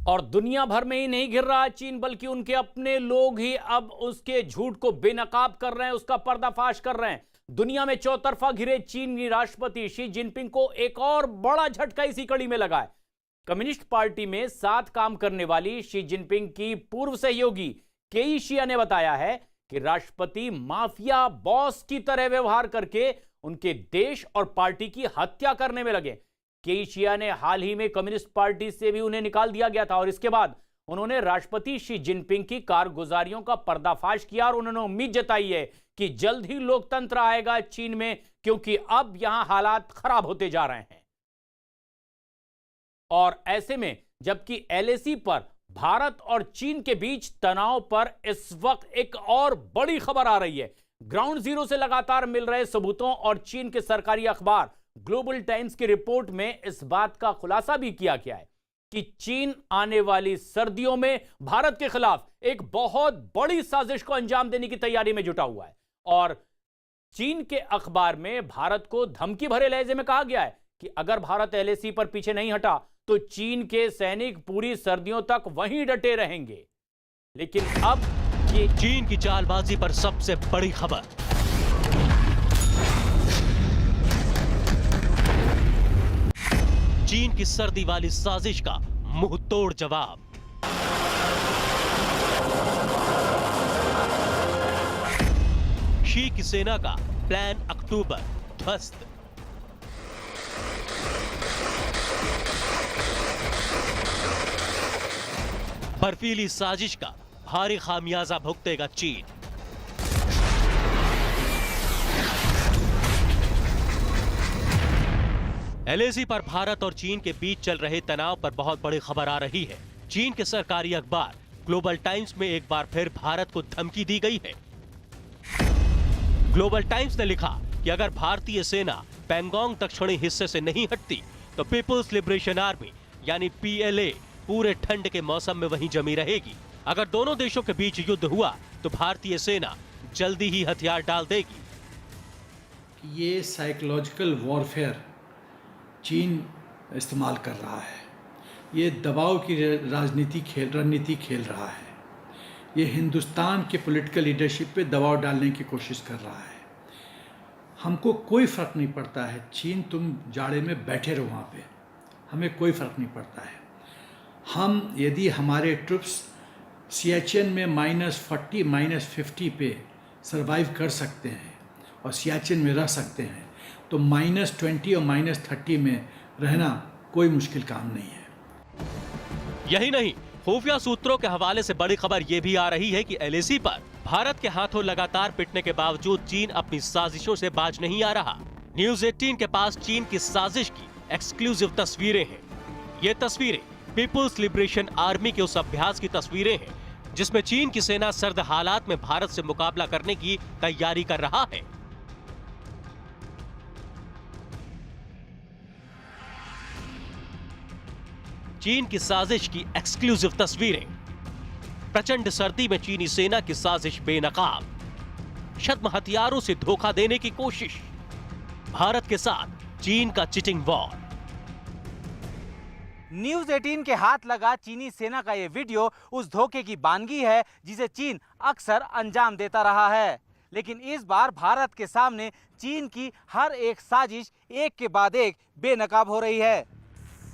और दुनिया भर में ही नहीं घिर रहा है चीन, बल्कि उनके अपने लोग ही अब उसके झूठ को बेनकाब कर रहे हैं, उसका पर्दाफाश कर रहे हैं। दुनिया में चौतरफा घिरे चीनी राष्ट्रपति शी जिनपिंग को एक और बड़ा झटका इसी कड़ी में लगा है। कम्युनिस्ट पार्टी में साथ काम करने वाली शी जिनपिंग की पूर्व सहयोगी केई शिया ने बताया है कि राष्ट्रपति माफिया बॉस की तरह व्यवहार करके उनके देश और पार्टी की हत्या करने में लगे। केई शिया ने हाल ही में कम्युनिस्ट पार्टी से भी उन्हें निकाल दिया गया था और इसके बाद उन्होंने राष्ट्रपति शी जिनपिंग की कारगुजारियों का पर्दाफाश किया और उन्होंने उम्मीद जताई है कि जल्द ही लोकतंत्र आएगा चीन में, क्योंकि अब यहां हालात खराब होते जा रहे हैं। और ऐसे में जबकि LAC पर भारत और चीन के बीच तनाव पर इस वक्त एक और बड़ी खबर आ रही है। ग्राउंड जीरो से लगातार मिल रहे सबूतों और चीन के सरकारी अखबार ग्लोबल टाइम्स की रिपोर्ट में इस बात का खुलासा भी किया गया है कि चीन आने वाली सर्दियों में भारत के खिलाफ एक बहुत बड़ी साजिश को अंजाम देने की तैयारी में जुटा हुआ है। और चीन के अखबार में भारत को धमकी भरे लहजे में कहा गया है कि अगर भारत LAC पर पीछे नहीं हटा तो चीन के सैनिक पूरी सर्दियों तक वहीं डटे रहेंगे। लेकिन अब ये चीन की चालबाजी पर सबसे बड़ी खबर। चीन की सर्दी वाली साजिश का मुंह तोड़ जवाब। शी की सेना का प्लान अक्टूबर ध्वस्त। बर्फीली साजिश का भारी खामियाजा भुगतेगा चीन। LAC पर भारत और चीन के बीच चल रहे तनाव पर बहुत बड़ी खबर आ रही है। चीन के सरकारी अखबार ग्लोबल टाइम्स में एक बार फिर भारत को धमकी दी गई है। ग्लोबल टाइम्स ने लिखा कि अगर भारतीय सेना पैंगोंग दक्षिणी हिस्से से नहीं हटती तो पीपुल्स लिबरेशन आर्मी यानी PLA पूरे ठंड के मौसम में वहीं जमी रहेगी। अगर दोनों देशों के बीच युद्ध हुआ तो भारतीय सेना जल्दी ही हथियार डाल देगी। ये साइकोलॉजिकल वॉरफेयर चीन इस्तेमाल कर रहा है। ये दबाव की रणनीति खेल रहा है। ये हिंदुस्तान के पॉलिटिकल लीडरशिप पे दबाव डालने की कोशिश कर रहा है। हमको कोई फ़र्क नहीं पड़ता है, चीन तुम जाड़े में बैठे रहो वहाँ पे, हमें कोई फ़र्क नहीं पड़ता है। हम यदि हमारे ट्रुप्स सियाचिन में -40 -50 पे सरवाइव कर सकते हैं और सियाचिन में रह सकते हैं तो -20 और -30 में रहना कोई मुश्किल काम नहीं है। यही नहीं, खुफिया सूत्रों के हवाले से बड़ी खबर यह भी आ रही है कि LAC पर भारत के हाथों लगातार पिटने के बावजूद चीन अपनी साजिशों से बाज नहीं आ रहा। न्यूज 18 के पास चीन की साजिश की एक्सक्लूसिव तस्वीरें हैं। ये तस्वीरें पीपुल्स लिबरेशन आर्मी के उस अभ्यास की तस्वीरें हैं जिसमें चीन की सेना सर्द हालात में भारत से मुकाबला करने की तैयारी कर रहा है। चीन की साजिश की एक्सक्लूसिव तस्वीरें। प्रचंड सर्दी में चीनी सेना की साजिश बेनकाब। छद्म हथियारों से धोखा देने की कोशिश। भारत के साथ चीन का चिटिंग वॉर। न्यूज 18 के हाथ लगा चीनी सेना का ये वीडियो उस धोखे की बानगी है जिसे चीन अक्सर अंजाम देता रहा है। लेकिन इस बार भारत के सामने चीन की हर एक साजिश एक के बाद एक बेनकाब हो रही है।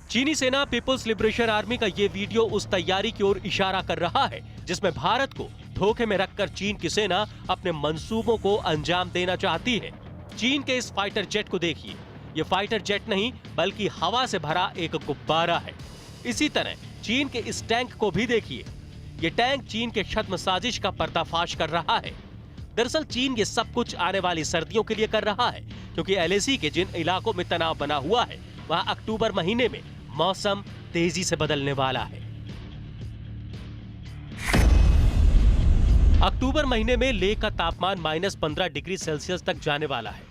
चीनी सेना पीपुल्स लिबरेशन आर्मी का ये वीडियो उस तैयारी की ओर इशारा कर रहा है जिसमें भारत को धोखे में रखकर चीन की सेना अपने मंसूबों को अंजाम देना चाहती है। चीन के इस फाइटर जेट को देखिए, ये फाइटर जेट नहीं बल्कि हवा से भरा एक गुब्बारा है। इसी तरह चीन के इस टैंक को भी देखिए, ये टैंक चीन के छद्म साजिश का पर्दाफाश कर रहा है। दरअसल चीन ये सब कुछ आने वाली सर्दियों के लिए कर रहा है क्योंकि LAC के जिन इलाकों में तनाव बना हुआ है वहां अक्टूबर महीने में मौसम तेजी से बदलने वाला है। अक्टूबर महीने में लेह का तापमान -15 डिग्री सेल्सियस तक जाने वाला है।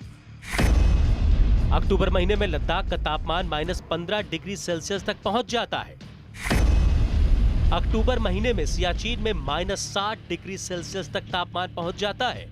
अक्टूबर महीने में लद्दाख का तापमान -15 डिग्री सेल्सियस तक पहुंच जाता है। अक्टूबर महीने में सियाचिन में -60 डिग्री सेल्सियस तक तापमान पहुंच जाता है।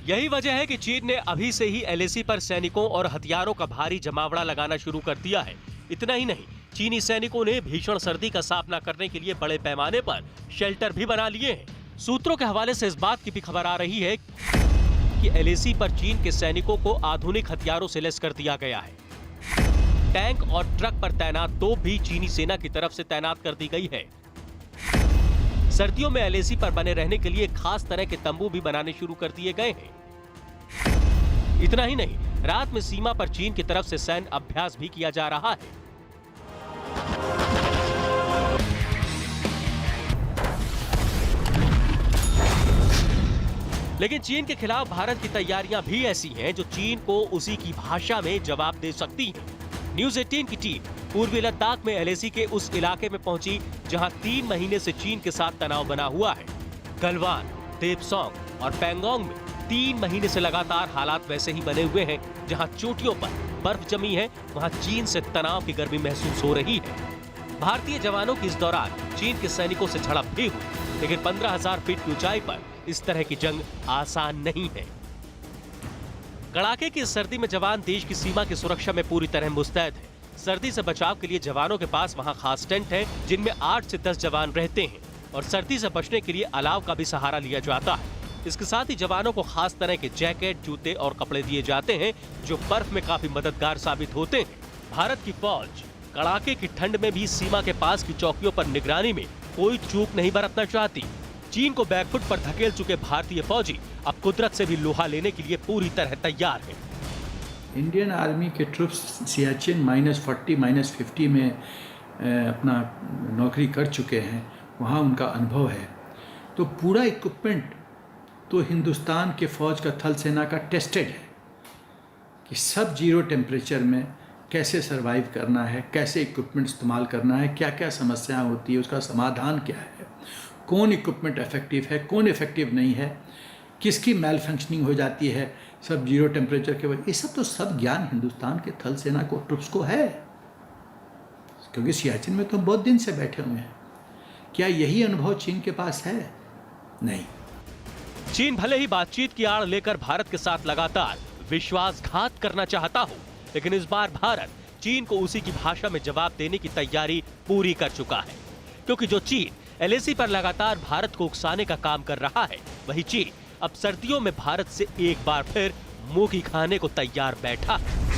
यही वजह है कि चीन ने अभी से ही LAC पर सैनिकों और हथियारों का भारी जमावड़ा लगाना शुरू कर दिया है। इतना ही नहीं, चीनी सैनिकों ने भीषण सर्दी का सामना करने के लिए बड़े पैमाने पर शेल्टर भी बना लिए हैं। सूत्रों के हवाले से इस बात की भी खबर आ रही है कि LAC पर चीन के सैनिकों को आधुनिक हथियारों से लैस कर दिया गया है। टैंक और ट्रक पर तैनात तोप भी चीनी सेना की तरफ से तैनात कर दी गई है। सर्दियों में LAC पर बने रहने के लिए खास तरह के तंबू भी बनाने शुरू कर दिए गए हैं। इतना ही नहीं, रात में सीमा पर चीन की तरफ से सैन्य अभ्यास भी किया जा रहा है। लेकिन चीन के खिलाफ भारत की तैयारियां भी ऐसी हैं जो चीन को उसी की भाषा में जवाब दे सकती हैं। न्यूज़ 18 की टीम पूर्वी लद्दाख में LAC के उस इलाके में पहुंची जहां 3 महीने से चीन के साथ तनाव बना हुआ है। गलवान, देपसोंग और पैंगोंग में 3 महीने से लगातार हालात वैसे ही बने हुए हैं। जहां चोटियों पर बर्फ जमी है, वहां चीन से तनाव की गर्मी महसूस हो रही है। भारतीय जवानों की इस दौरान चीन के सैनिकों से झड़प भी हुई, लेकिन 15,000 फीट की ऊंचाई पर इस तरह की जंग आसान नहीं है। कड़ाके की सर्दी में जवान देश की सीमा की सुरक्षा में पूरी तरह मुस्तैद है। सर्दी से बचाव के लिए जवानों के पास वहां खास टेंट है जिनमें 8 से 10 जवान रहते हैं और सर्दी से बचने के लिए अलाव का भी सहारा लिया जाता है। इसके साथ ही जवानों को खास तरह के जैकेट, जूते और कपड़े दिए जाते हैं जो बर्फ में काफी मददगार साबित होते हैं। भारत की फौज कड़ाके की ठंड में भी सीमा के पास की चौकियों पर निगरानी में कोई चूक नहीं बरतना चाहती। चीन को बैकफुट पर धकेल चुके भारतीय फौजी अब कुदरत से भी लोहा लेने के लिए पूरी तरह तैयार हैं। इंडियन आर्मी के ट्रुप्स सियाचिन -40 -50 में अपना नौकरी कर चुके हैं, वहाँ उनका अनुभव है। तो पूरा इक्विपमेंट तो हिंदुस्तान के फ़ौज का थल सेना का टेस्टेड है कि सब जीरो टेम्परेचर में कैसे सरवाइव करना है, कैसे इक्विपमेंट इस्तेमाल करना है, क्या क्या समस्याएं होती है, उसका समाधान क्या है, कौन इक्विपमेंट इफेक्टिव है, कौन इफेक्टिव नहीं है, किसकी मेल फंक्शनिंग हो जाती है सब जीरो टेम्परेचर के वजह। ये सब तो सब ज्ञान हिंदुस्तान के थल सेना को ट्रुप्स को है, क्योंकि सियाचिन में तो बहुत दिन से बैठे हुए हैं। क्या यही अनुभव चीन के पास है? नहीं। चीन भले ही बातचीत की आड़ लेकर भारत के साथ लगातार विश्वासघात करना चाहता हो, लेकिन इस बार भारत चीन को उसी की भाषा में जवाब देने की तैयारी पूरी कर चुका है। क्योंकि जो चीन LAC पर लगातार भारत को उकसाने का काम कर रहा है, वही चीन अब सर्दियों में भारत से एक बार फिर मुंह की खाने को तैयार बैठा है।